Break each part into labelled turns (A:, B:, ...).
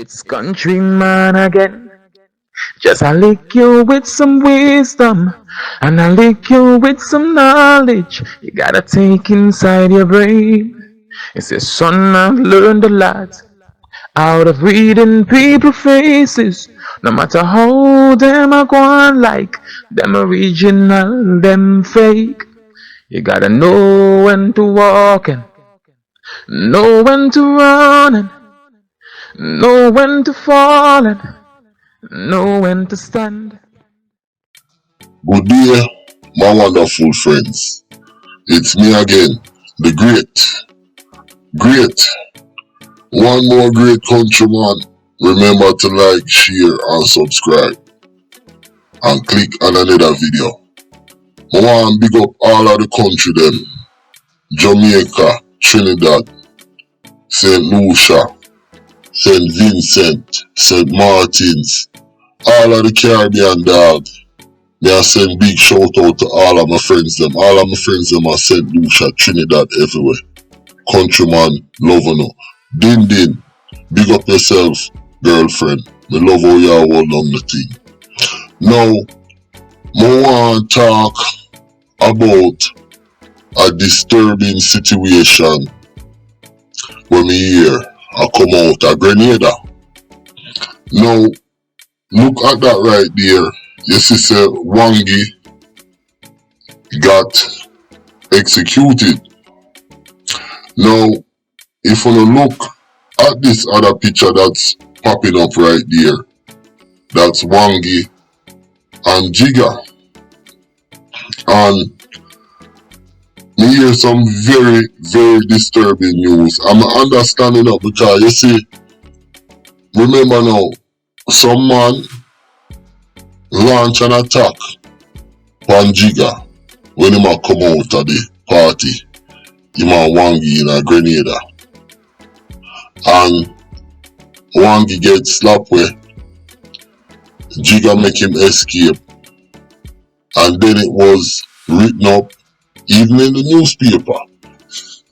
A: It's countryman again. Just I lick you with some wisdom, and I lick you with some knowledge. You gotta take inside your brain. It says, son, I've learned a lot out of reading people faces. No matter how them are going like, them original, them fake. You gotta know when to walk and know when to run and know when to fall and know when to stand.
B: Good day, my wonderful friends. It's me again, the great, one more great countryman. Remember to like, share, and subscribe, and click on another video. I want to big up all of the country them, Jamaica, Trinidad, St. Lucia, St. Vincent, St. Martins, all of the Caribbean dog. Me I send big shout out to all of my friends them. All of my friends them are St. Lucia, Trinidad, everywhere. Countryman, love you know. Din, big up yourself, girlfriend. Me love how you hold on the thing. Now, I want to talk about a disturbing situation when me hear I come out of Grenada. Now, look at that right there. You see, say Wangi got executed. Now, if you look at this other picture that's popping up right there, that's Wangi and Jigga. And me hear some very, very disturbing news. I'm understanding it because you see, remember now, some man launch an attack on Jigga when him a come out of the party. Him and Wangi in a Grenada. And Wangi get slapped where Jigga make him escape. And then it was written up even in the newspaper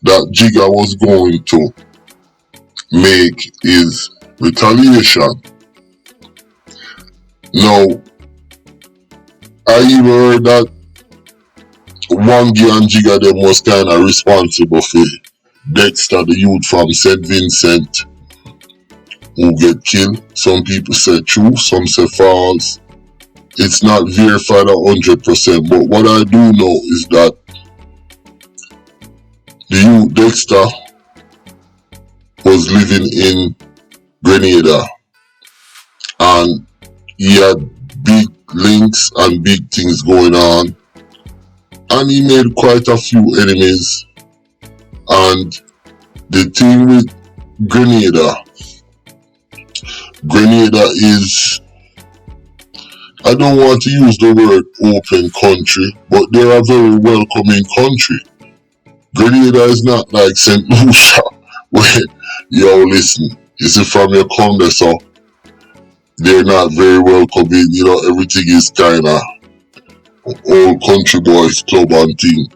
B: that Jigga was going to make his retaliation. Now, I even heard that Wangi and Jigga them was kind of responsible for Dexter, the youth from St. Vincent, who get killed. Some people say true, some say false. It's not verified 100%, but what I do know is that the youth Dexter was living in Grenada and he had big links and big things going on, and he made quite a few enemies. And the thing with Grenada is, I don't want to use the word open country, but they're a very welcoming country. Grenada is not like St. Lucia where, yo, listen, you see from your come there, so they're not very welcoming, you know, everything is kind of old country boys club and thing.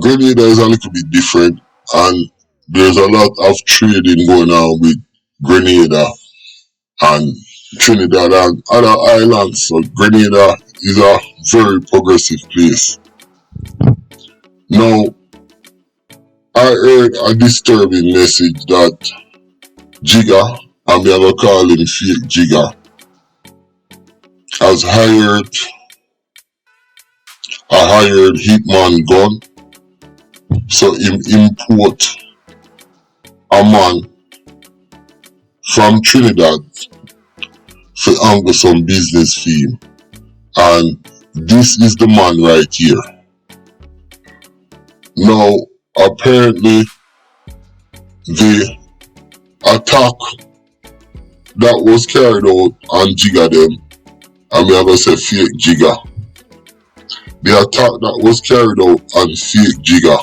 B: Grenada is a little bit different, and there's a lot of trading going on with Grenada and Trinidad and other islands. So Grenada is a very progressive place. Now, I heard a disturbing message that Jigga, I'm gonna call him Fake Jigga, has hired a hired hitman gun. So him import a man from Trinidad for angle some business for him. And this is the man right here. Now, apparently, the attack that was carried out on Jigga them, I'm gonna say Fake Jigga. The attack that was carried out on Fake Jigga,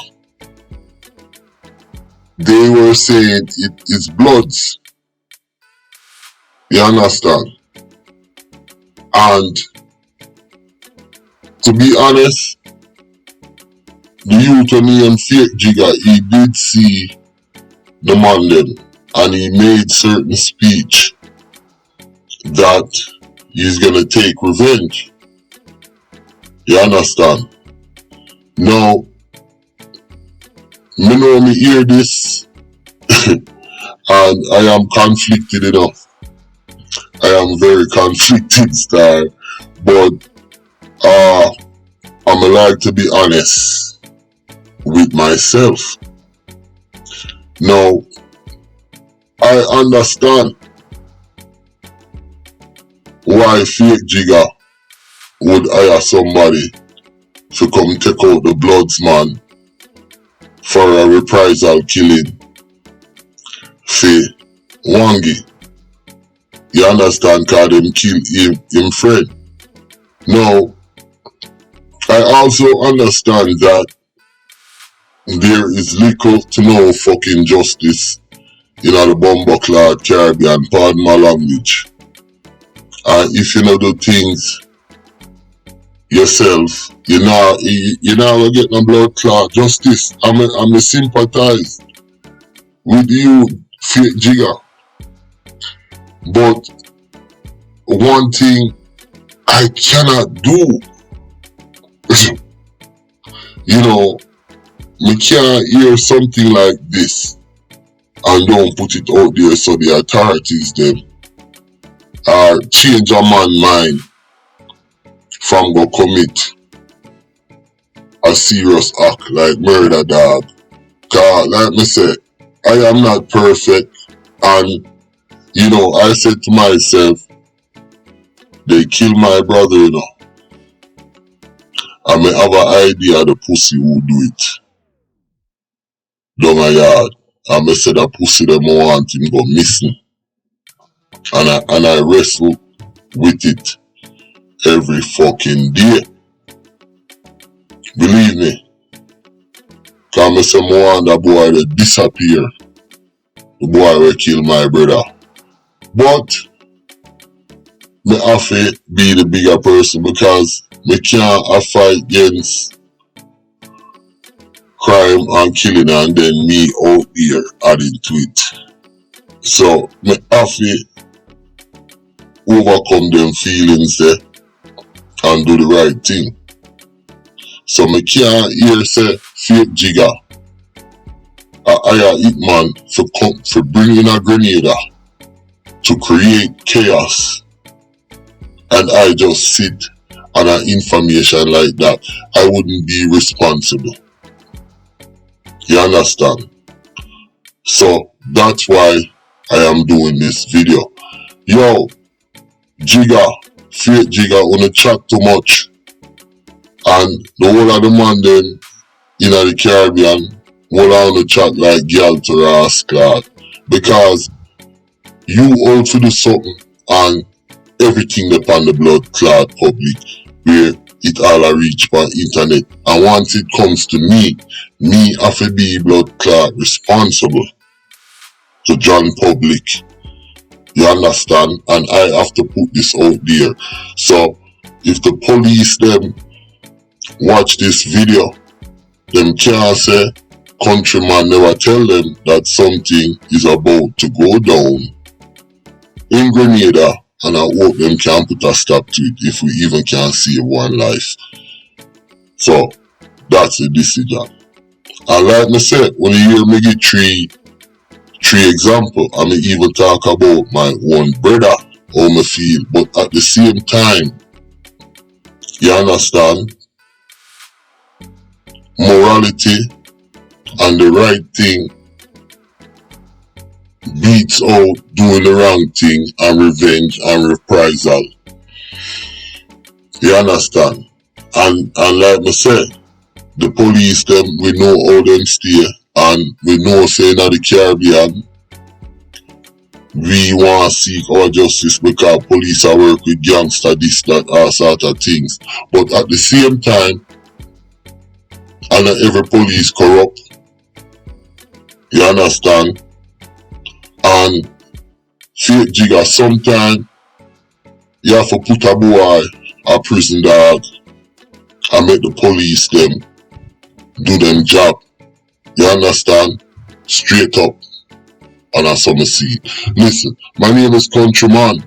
B: they were saying it is bloods. You understand? And to be honest, the youth named Fake Jigga, he did see the man then. and he made certain speech that he's gonna take revenge. You understand? Now, me know me hear this and I am conflicted enough. I am very conflicted star, but I'm like to be honest with myself. Now, I understand why Fake Jigga would hire somebody to come take out the Bloods man for a reprisal killing for Wangi. You understand? Cause them kill him friend. Now, I also understand that there is little to no fucking justice in the Bumbleclad Caribbean, pardon my language. And if you know do things yourself, you know get no blood clot justice. I'm a sympathize with you, Fake Jigga. But one thing I cannot do, you know, me can't hear something like this and don't put it out there so the authorities them change a man mind from go commit a serious act like murder, dog. Cause like me say, I am not perfect, and you know, I said to myself, they kill my brother, you know. I may have an idea of the pussy who do it. Down a yard. I may say the pussy them want him go missing. And I wrestle with it every fucking day. Believe me. Cause I say I want that boy to disappear. The boy will kill my brother. But me have to be the bigger person because me can't fight against crime and killing and then me out here adding to it. So me have to overcome them feelings there and do the right thing. So me can't hear say Fake Jigga a hire hitman for bringing a Grenada to create chaos, and I just sit on an information like that. I wouldn't be responsible. You understand? So that's why I am doing this video. Yo, Jigga, Fake Jigga, wanna chat too much. And the whole of the man then in the Caribbean wanna chat like girl to rascal. Because you all to do something and everything upon the blood clot public where it all a reach by internet. And once it comes to me have to be blood clot responsible to John public. You understand? And I have to put this out there. So if the police them watch this video, them can't say countryman never tell them that something is about to go down in Grenada, and I hope them can put a stop to it if we even can save one life. So that's the decision. And like me said, when you hear me give three examples, I may even talk about my own brother, how me feel, but at the same time, you understand, morality and the right thing beats out doing the wrong thing and revenge and reprisal. You understand? And like me said, the police them, we know how them stay, and we know saying that the Caribbean we want to seek our justice because police are work with gangster, this, that, all sort of things. But at the same time, and not every police corrupt. You understand? And Fake Jigga, sometimes you have to put a boy a prison dog and make the police them do them job. You understand? Straight up. and a summer seed. Listen, my name is Countryman.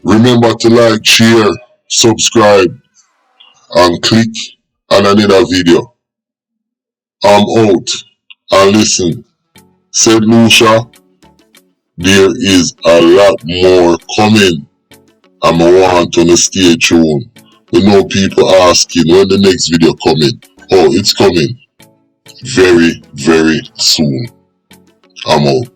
B: Remember to like, share, subscribe, and click on another video. I'm out. And listen, said Lucia, there is a lot more coming. And I want to stay tuned. We know people asking when the next video coming. Oh, it's coming very, very soon. I'm out.